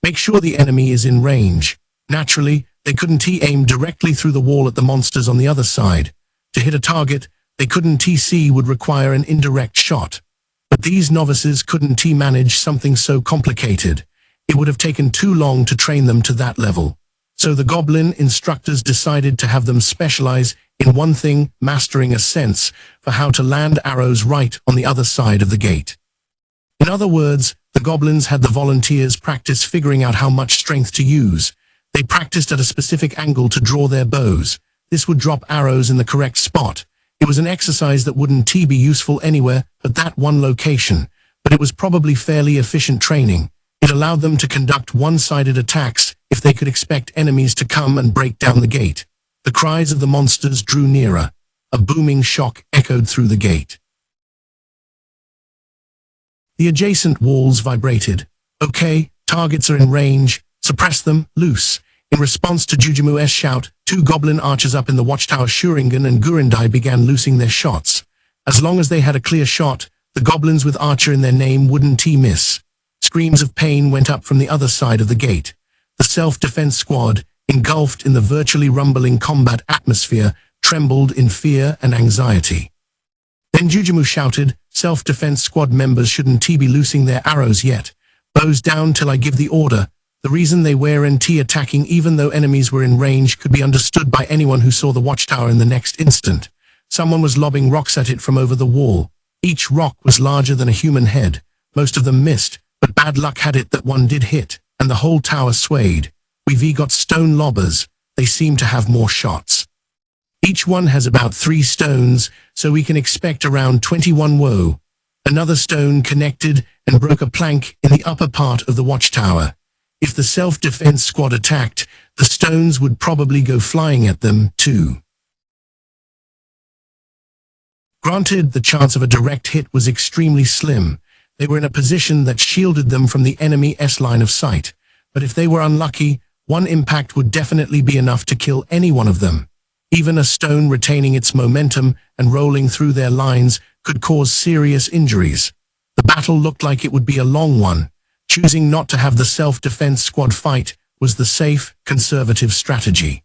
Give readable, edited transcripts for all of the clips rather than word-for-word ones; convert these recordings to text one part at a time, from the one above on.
Make sure the enemy is in range. Naturally, they couldn't aim directly through the wall at the monsters on the other side. To hit a target, they couldn't see would require an indirect shot. But these novices couldn't manage something so complicated. It would have taken too long to train them to that level. So the goblin instructors decided to have them specialize in one thing, mastering a sense for how to land arrows right on the other side of the gate. In other words, the goblins had the volunteers practice figuring out how much strength to use. They practiced at a specific angle to draw their bows. This would drop arrows in the correct spot. It was an exercise that wouldn't be useful anywhere but that one location, but it was probably fairly efficient training. It allowed them to conduct one-sided attacks if they could expect enemies to come and break down the gate. The cries of the monsters drew nearer. A booming shock echoed through the gate. The adjacent walls vibrated. Okay, targets are in range. Suppress them, loose. In response to Jujimu's shout, two goblin archers up in the watchtower Shuriken and Gurindai began loosing their shots. As long as they had a clear shot, the goblins with archer in their name wouldn't miss. Screams of pain went up from the other side of the gate. The self-defense squad, engulfed in the virtually rumbling combat atmosphere, trembled in fear and anxiety. Then Jujimu shouted, "Self-defense squad members shouldn't be loosing their arrows yet. Bows down till I give the order." The reason they weren't attacking even though enemies were in range could be understood by anyone who saw the watchtower in the next instant. Someone was lobbing rocks at it from over the wall. Each rock was larger than a human head. Most of them missed, but bad luck had it that one did hit, and the whole tower swayed. We've got stone lobbers. They seem to have more shots. Each one has about 3 stones, so we can expect around 21 woe. Another stone connected and broke a plank in the upper part of the watchtower. If the self-defense squad attacked, the stones would probably go flying at them, too. Granted, the chance of a direct hit was extremely slim. They were in a position that shielded them from the enemy's line of sight. But if they were unlucky, one impact would definitely be enough to kill any one of them. Even a stone retaining its momentum and rolling through their lines could cause serious injuries. The battle looked like it would be a long one. Choosing not to have the self-defense squad fight was the safe, conservative strategy.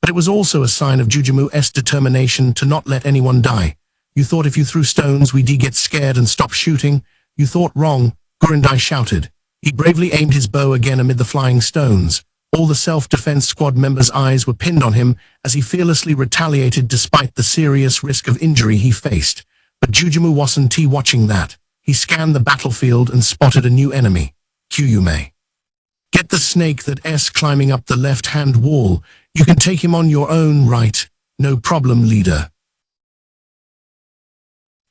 But it was also a sign of Jujimu's determination to not let anyone die. You thought if you threw stones we'd get scared and stop shooting? You thought wrong, Gurindai shouted. He bravely aimed his bow again amid the flying stones. All the self-defense squad members' eyes were pinned on him as he fearlessly retaliated despite the serious risk of injury he faced. But Jujimu wasn't watching that. He scanned the battlefield and spotted a new enemy, Kyuume. Get the snake that's climbing up the left-hand wall. You can take him on your own, right? No problem, leader.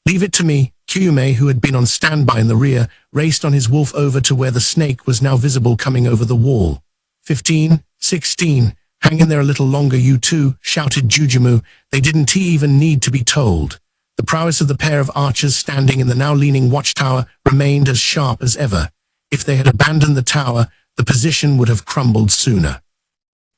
Leave it to me. Kyuume, who had been on standby in the rear, raced on his wolf over to where the snake was now visible coming over the wall. 15, 16, hang in there a little longer, you two, shouted Jujimu. They didn't even need to be told. The prowess of the pair of archers standing in the now leaning watchtower remained as sharp as ever. If they had abandoned the tower, the position would have crumbled sooner.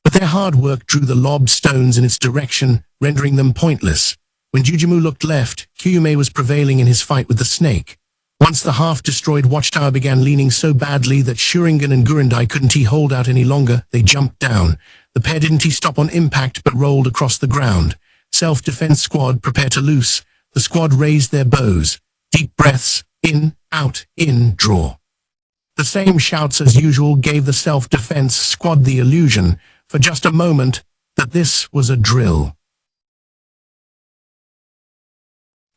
But their hard work drew the lobbed stones in its direction, rendering them pointless. When Jujimu looked left, Kyuume was prevailing in his fight with the snake. Once the half-destroyed watchtower began leaning so badly that Shuriken and Gurindai couldn't hold out any longer, they jumped down. The pair didn't stop on impact but rolled across the ground. Self-defense squad, prepare to loose. The squad raised their bows. Deep breaths, in, out, in, draw. The same shouts as usual gave the self-defense squad the illusion, for just a moment, that this was a drill.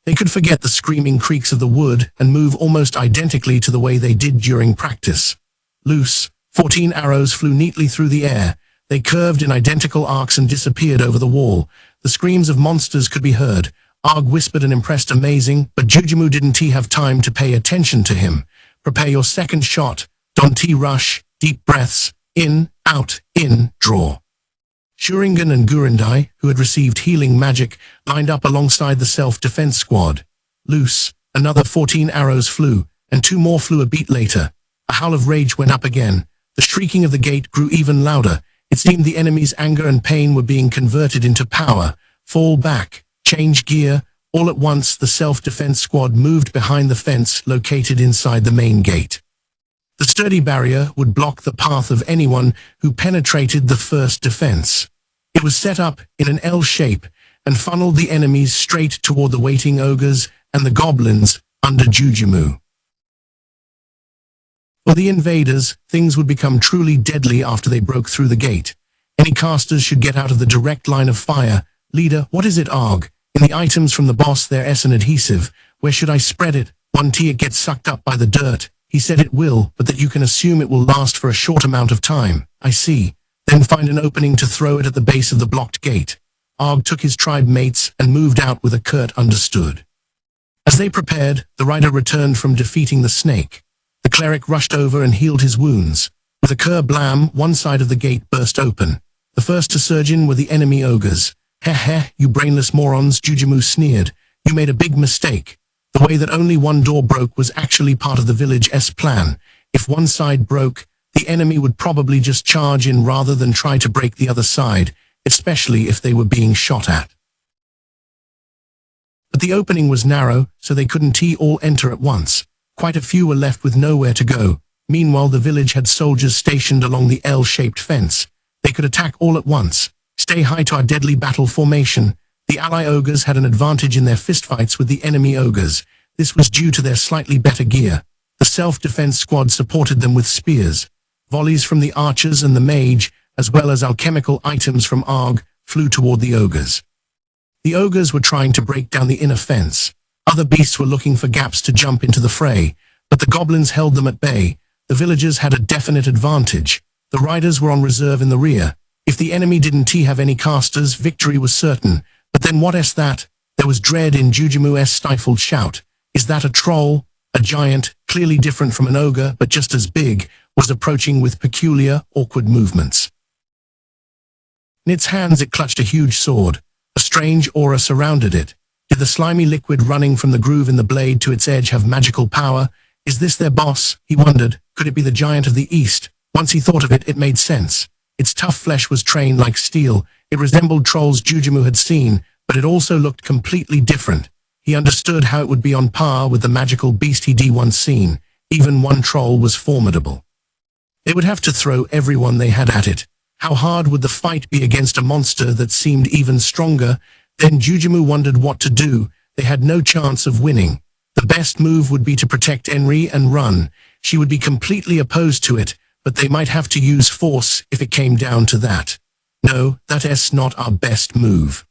They could forget the screaming creaks of the wood and move almost identically to the way they did during practice. Loose, 14 arrows flew neatly through the air. They curved in identical arcs and disappeared over the wall. The screams of monsters could be heard. Arg whispered and impressed amazing, but Jujimu didn't have time to pay attention to him. Prepare your second shot. Don't rush. Deep breaths. In, out, in, draw. Shuriken and Gurindai, who had received healing magic, lined up alongside the self-defense squad. Loose, another 14 arrows flew, and 2 more flew a beat later. A howl of rage went up again. The shrieking of the gate grew even louder. It seemed the enemy's anger and pain were being converted into power. Fall back. Change gear. All at once, the self-defense squad moved behind the fence located inside the main gate. The sturdy barrier would block the path of anyone who penetrated the first defense. It was set up in an L shape and funneled the enemies straight toward the waiting ogres and the goblins under Jujumu. For the invaders, things would become truly deadly after they broke through the gate. Any casters should get out of the direct line of fire. Leader, what is it, Arg? In the items from the boss there's an adhesive. Where should I spread it? 1T, it gets sucked up by the dirt. He said it will, but that you can assume it will last for a short amount of time. I see. Then find an opening to throw it at the base of the blocked gate. Arg took his tribe mates and moved out with a curt understood. As they prepared, the rider returned from defeating the snake. The cleric rushed over and healed his wounds. With a kerblam, one side of the gate burst open. The first to surge in were the enemy ogres. Heh heh, you brainless morons, Jujumu sneered. You made a big mistake. The way that only one door broke was actually part of the village's plan. If one side broke, the enemy would probably just charge in rather than try to break the other side, especially if they were being shot at. But the opening was narrow, so they couldn't all enter at once. Quite a few were left with nowhere to go. Meanwhile, the village had soldiers stationed along the L-shaped fence. They could attack all at once. Stay high to our deadly battle formation. The ally ogres had an advantage in their fistfights with the enemy ogres. This was due to their slightly better gear. The self-defense squad supported them with spears. Volleys from the archers and the mage, as well as alchemical items from Arg, flew toward the ogres. The ogres were trying to break down the inner fence. Other beasts were looking for gaps to jump into the fray, but the goblins held them at bay. The villagers had a definite advantage. The riders were on reserve in the rear. If the enemy didn't have any casters, victory was certain. But then what's that? There was dread in Jujumu's stifled shout. Is that a troll? A giant, clearly different from an ogre, but just as big, was approaching with peculiar, awkward movements. In its hands it clutched a huge sword. A strange aura surrounded it. Did the slimy liquid running from the groove in the blade to its edge have magical power? Is this their boss? He wondered. Could it be the giant of the east? Once he thought of it, it made sense. Its tough flesh was trained like steel. It resembled trolls Jujumu had seen, but it also looked completely different. He understood how it would be on par with the magical beast he'd once seen. Even one troll was formidable. They would have to throw everyone they had at it. How hard would the fight be against a monster that seemed even stronger? Then Jujumu wondered what to do. They had no chance of winning. The best move would be to protect Enri and run. She would be completely opposed to it, but they might have to use force if it came down to that. No, that's not our best move.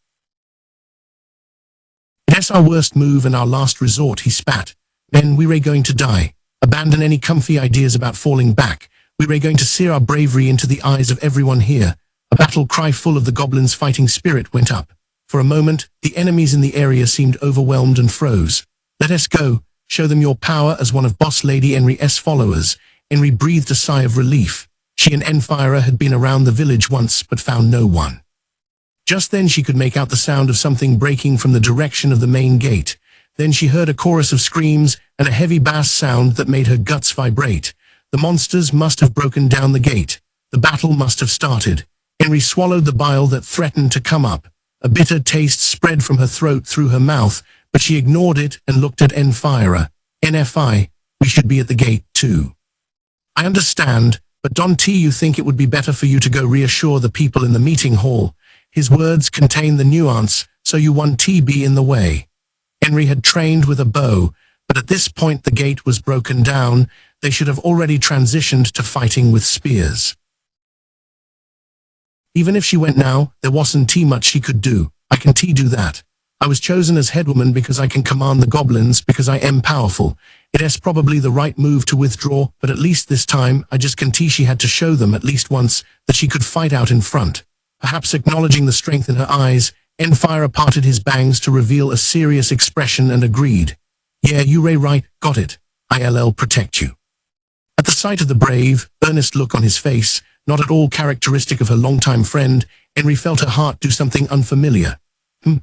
That's our worst move and our last resort, he spat. Men, we're going to die. Abandon any comfy ideas about falling back. We're going to sear our bravery into the eyes of everyone here. A battle cry full of the goblins' fighting spirit went up. For a moment, the enemies in the area seemed overwhelmed and froze. Let us go. Show them your power as one of Boss Lady Enri's followers. Enri breathed a sigh of relief. She and Enfira had been around the village once, but found no one. Just then she could make out the sound of something breaking from the direction of the main gate. Then she heard a chorus of screams and a heavy bass sound that made her guts vibrate. The monsters must have broken down the gate. The battle must have started. Enri swallowed the bile that threatened to come up. A bitter taste spread from her throat through her mouth, but she ignored it and looked at Enfira. NFI, we should be at the gate too. I understand, but Don T, you think it would be better for you to go reassure the people in the meeting hall. His words contained the nuance, so you want to be in the way. Enri had trained with a bow, but at this point the gate was broken down. They should have already transitioned to fighting with spears. Even if she went now, there wasn't much she could do. I can do that. I was chosen as headwoman because I can command the goblins, because I am powerful. It is probably the right move to withdraw, but at least this time, I just can she had to show them at least once that she could fight out in front. Perhaps acknowledging the strength in her eyes, Enfira parted his bangs to reveal a serious expression and agreed. Yeah, you're right, got it. I'll protect you. At the sight of the brave, earnest look on his face, not at all characteristic of her longtime friend, Enri felt her heart do something unfamiliar.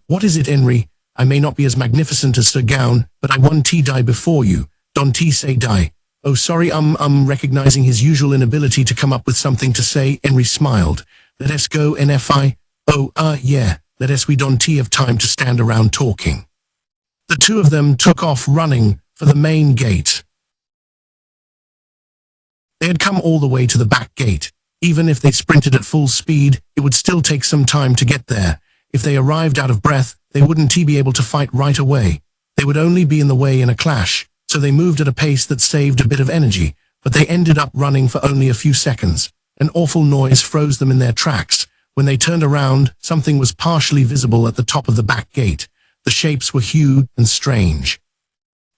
What is it, Enri? I may not be as magnificent as Sir Gown, but I want to die before you. Don T say die. Oh, sorry, recognizing his usual inability to come up with something to say, Enri smiled. Let us go, NFI. Oh, yeah, let us we Don T have time to stand around talking. The two of them took off running for the main gate. They had come all the way to the back gate. Even if they sprinted at full speed, it would still take some time to get there. If they arrived out of breath, they wouldn't be able to fight right away. They would only be in the way in a clash, so they moved at a pace that saved a bit of energy, but they ended up running for only a few seconds. An awful noise froze them in their tracks. When they turned around, something was partially visible at the top of the back gate. The shapes were huge and strange.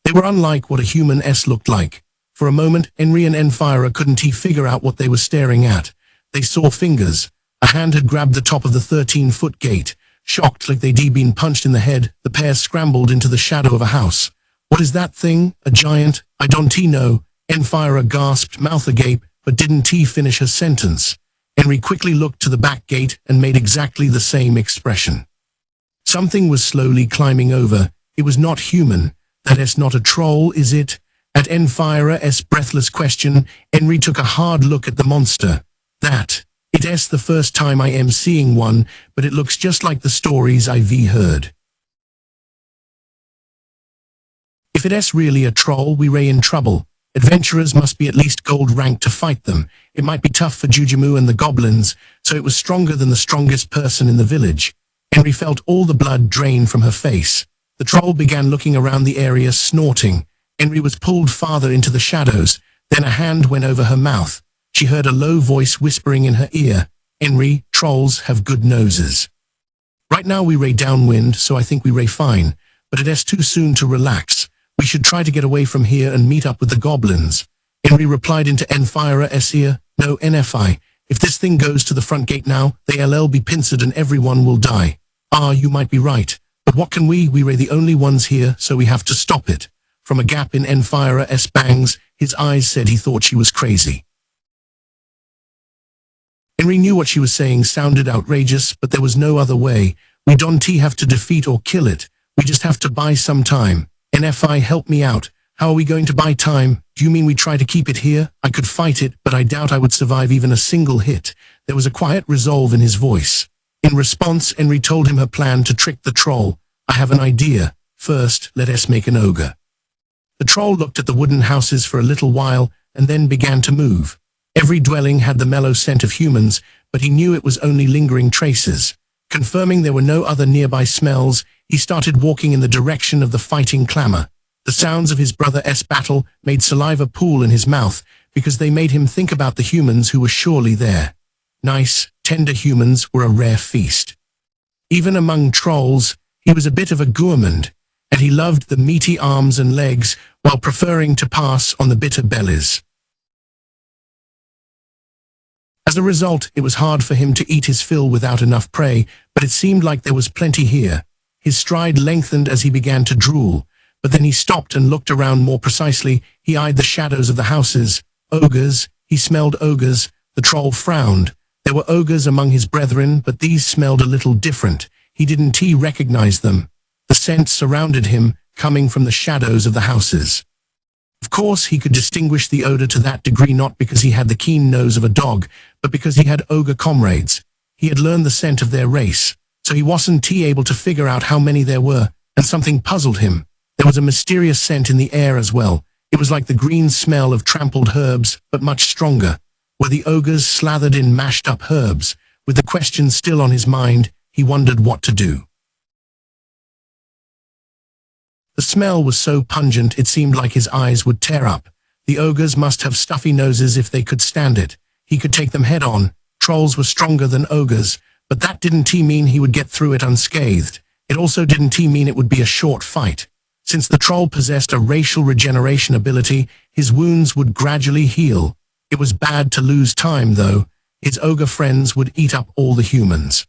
They were unlike what a human looked like. For a moment, Henry and Enfira couldn't figure out what they were staring at. They saw fingers. A hand had grabbed the top of the 13-foot gate. Shocked like they'd been punched in the head, the pair scrambled into the shadow of a house. "What is that thing? A giant? I don't know." Enfira gasped, mouth agape, but didn't finish her sentence. Henry quickly looked to the back gate and made exactly the same expression. Something was slowly climbing over. It was not human. That's not a troll, is it? At Enfira's breathless question, Henry took a hard look at the monster. It's the first time I am seeing one, but it looks just like the stories I've heard. If it's really a troll, we're in trouble. Adventurers must be at least gold rank to fight them. It might be tough for Jujumu and the goblins, so it was stronger than the strongest person in the village. Henry felt all the blood drain from her face. The troll began looking around the area, snorting. Henry was pulled farther into the shadows. Then a hand went over her mouth. She heard a low voice whispering in her ear, "Henry, trolls have good noses. Right now we're downwind, so I think we're fine, but it's too soon to relax. We should try to get away from here and meet up with the goblins." Henry replied into Enfira's ear, "No, NFI. If this thing goes to the front gate now, they'll be pincered and everyone will die." "Ah, you might be right. But what can we're the only ones here, so we have to stop it." From a gap in Enfira's bangs, his eyes said he thought she was crazy. Henry knew what she was saying sounded outrageous, but there was no other way. "We don't have to defeat or kill it. We just have to buy some time. NFI, help me out. How are we going to buy time? Do you mean we try to keep it here? I could fight it, but I doubt I would survive even a single hit." There was a quiet resolve in his voice. In response, Henry told him her plan to trick the troll. "I have an idea. First, let us make an ogre." The troll looked at the wooden houses for a little while, and then began to move. Every dwelling had the mellow scent of humans, but he knew it was only lingering traces. Confirming there were no other nearby smells, he started walking in the direction of the fighting clamor. The sounds of his brother's battle made saliva pool in his mouth, because they made him think about the humans who were surely there. Nice, tender humans were a rare feast. Even among trolls, he was a bit of a gourmand, and he loved the meaty arms and legs while preferring to pass on the bitter bellies. As a result, it was hard for him to eat his fill without enough prey, but it seemed like there was plenty here. His stride lengthened as he began to drool, but then he stopped and looked around more precisely. He eyed the shadows of the houses. Ogres. He smelled ogres. The troll frowned. There were ogres among his brethren, but these smelled a little different. He didn't recognize them. The scent surrounded him, coming from the shadows of the houses. Of course, he could distinguish the odor to that degree not because he had the keen nose of a dog, but because he had ogre comrades. He had learned the scent of their race, so he wasn't able to figure out how many there were, and something puzzled him. There was a mysterious scent in the air as well. It was like the green smell of trampled herbs, but much stronger. Were the ogres slathered in mashed-up herbs? With the question still on his mind, he wondered what to do. The smell was so pungent it seemed like his eyes would tear up. The ogres must have stuffy noses if they could stand it. He could take them head on. Trolls were stronger than ogres, but that didn't mean he would get through it unscathed. It also didn't mean it would be a short fight. Since the troll possessed a racial regeneration ability, his wounds would gradually heal. It was bad to lose time, though. His ogre friends would eat up all the humans.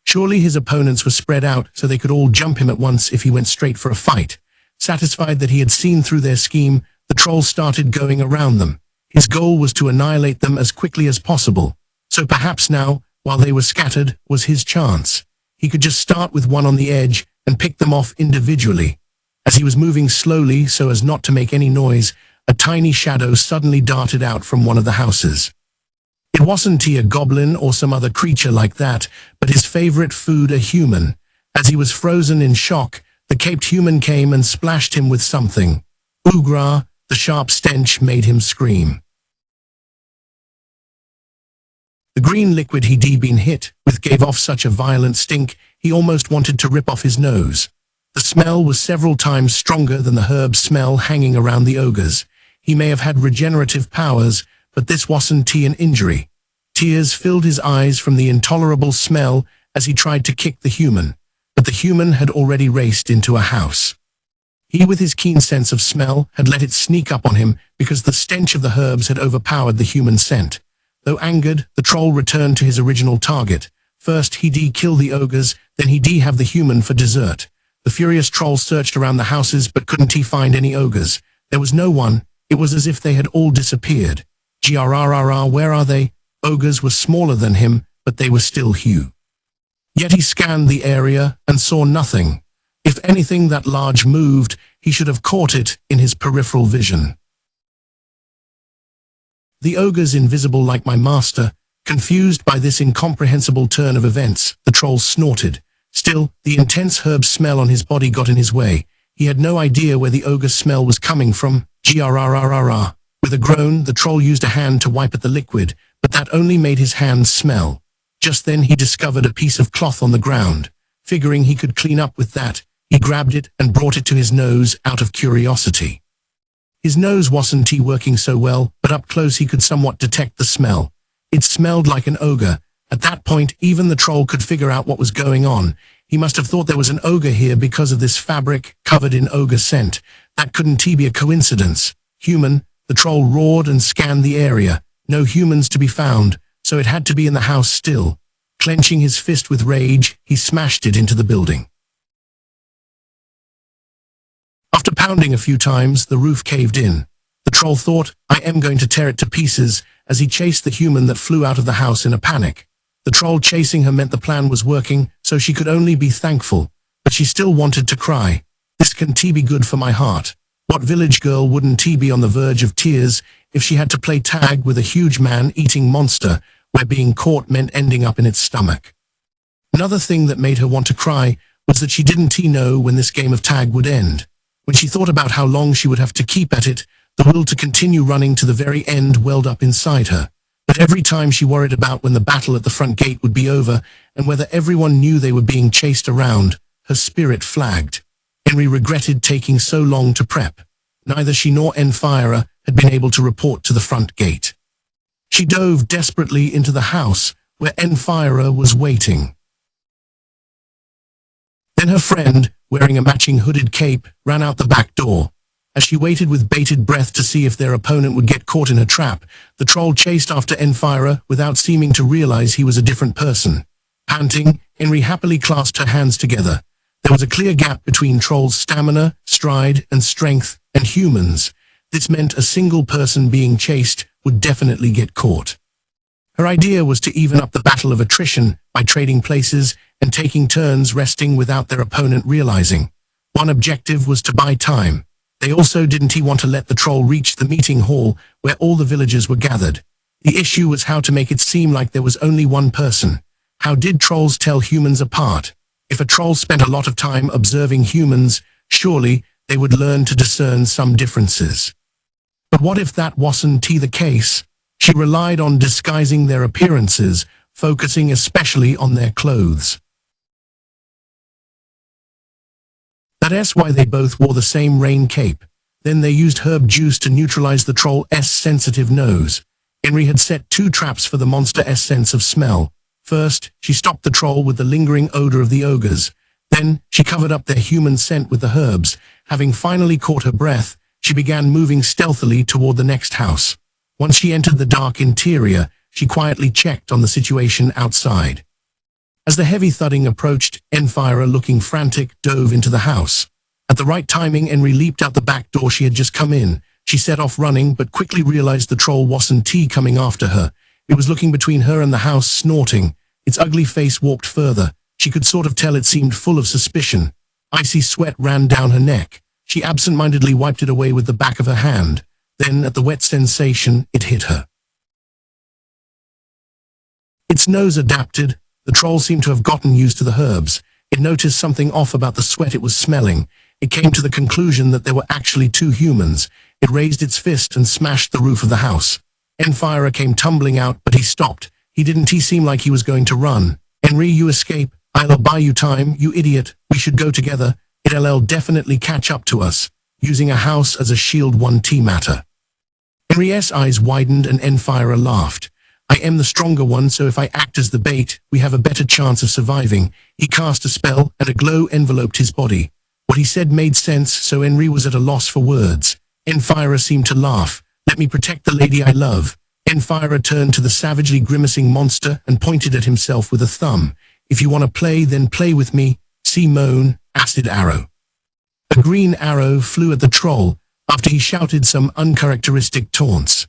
Surely his opponents were spread out so they could all jump him at once if he went straight for a fight. Satisfied that he had seen through their scheme, the troll started going around them. His goal was to annihilate them as quickly as possible. So perhaps now, while they were scattered, was his chance. He could just start with one on the edge and pick them off individually. As he was moving slowly so as not to make any noise, a tiny shadow suddenly darted out from one of the houses. It wasn't a goblin or some other creature like that, but his favorite food, a human. As he was frozen in shock, the caped human came and splashed him with something. Oogra, the sharp stench made him scream. The green liquid he'd been hit with gave off such a violent stink, he almost wanted to rip off his nose. The smell was several times stronger than the herb smell hanging around the ogres. He may have had regenerative powers, but this wasn't an injury. Tears filled his eyes from the intolerable smell as he tried to kick the human, but the human had already raced into a house. He, with his keen sense of smell, had let it sneak up on him because the stench of the herbs had overpowered the human scent. Though angered, the troll returned to his original target. First, he'd kill the ogres, then he'd have the human for dessert. The furious troll searched around the houses, but couldn't he find any ogres. There was no one. It was as if they had all disappeared. Grrrr, where are they? Ogres were smaller than him, but they were still huge. Yet he scanned the area and saw nothing. If anything that large moved, he should have caught it in his peripheral vision. The ogres invisible like my master. Confused by this incomprehensible turn of events, the troll snorted. Still, the intense herb smell on his body got in his way. He had no idea where the ogre smell was coming from. Grrrr. With a groan, the troll used a hand to wipe at the liquid, but that only made his hands smell. Just then he discovered a piece of cloth on the ground. Figuring he could clean up with that, he grabbed it and brought it to his nose out of curiosity. His nose wasn't working so well, but up close he could somewhat detect the smell. It smelled like an ogre. At that point, even the troll could figure out what was going on. He must have thought there was an ogre here because of this fabric covered in ogre scent. That couldn't be a coincidence. Human, the troll roared and scanned the area. No humans to be found, so it had to be in the house still. Clenching his fist with rage, he smashed it into the building. After pounding a few times, the roof caved in. The troll thought, I am going to tear it to pieces, as he chased the human that flew out of the house in a panic. The troll chasing her meant the plan was working, so she could only be thankful, but she still wanted to cry. This can be good for my heart. What village girl wouldn't be on the verge of tears if she had to play tag with a huge man-eating monster, where being caught meant ending up in its stomach? Another thing that made her want to cry was that she didn't know when this game of tag would end. When she thought about how long she would have to keep at it, the will to continue running to the very end welled up inside her. But every time she worried about when the battle at the front gate would be over, and whether everyone knew they were being chased around, her spirit flagged. Henry regretted taking so long to prep. Neither she nor Enfira had been able to report to the front gate. She dove desperately into the house, where Enfira was waiting. Then her friend, wearing a matching hooded cape, ran out the back door. As she waited with bated breath to see if their opponent would get caught in a trap, the troll chased after Enfira without seeming to realize he was a different person. Panting, Henry happily clasped her hands together. There was a clear gap between Troll's stamina, stride, and strength, and humans. This meant a single person being chased would definitely get caught. Her idea was to even up the battle of attrition by trading places and taking turns resting without their opponent realizing. One objective was to buy time. They also didn't want to let the troll reach the meeting hall where all the villagers were gathered. The issue was how to make it seem like there was only one person. How did trolls tell humans apart? If a troll spent a lot of time observing humans, surely they would learn to discern some differences. But what if that wasn't the case? She relied on disguising their appearances, focusing especially on their clothes. That's why they both wore the same rain cape. Then they used herb juice to neutralize the troll's sensitive nose. Henry had set 2 traps for the monster's sense of smell. First, she stopped the troll with the lingering odor of the ogres. Then, she covered up their human scent with the herbs. Having finally caught her breath, she began moving stealthily toward the next house. Once she entered the dark interior, she quietly checked on the situation outside. As the heavy thudding approached, Enfira, looking frantic, dove into the house. At the right timing, Henry leaped out the back door she had just come in. She set off running, but quickly realized the troll wasn't coming after her. It was looking between her and the house, snorting. Its ugly face warped further. She could sort of tell it seemed full of suspicion. Icy sweat ran down her neck. She absent-mindedly wiped it away with the back of her hand. Then, at the wet sensation, it hit her. Its nose adapted. The troll seemed to have gotten used to the herbs. It noticed something off about the sweat it was smelling. It came to the conclusion that there were actually 2 humans. It raised its fist and smashed the roof of the house. Enfira came tumbling out, but he stopped. He didn't he seem like he was going to run. Henry, you escape. I'll buy you time, you idiot. We should go together. It'll definitely catch up to us. Using a house as a shield 1T matter. Henry's eyes widened and Enfira laughed. I am the stronger one, so if I act as the bait, we have a better chance of surviving. He cast a spell, and a glow enveloped his body. What he said made sense, so Henry was at a loss for words. Enfira seemed to laugh. Let me protect the lady I love. Enfira turned to the savagely grimacing monster and pointed at himself with a thumb. If you want to play, then play with me. See moan, acid arrow. A green arrow flew at the troll, after he shouted some uncharacteristic taunts.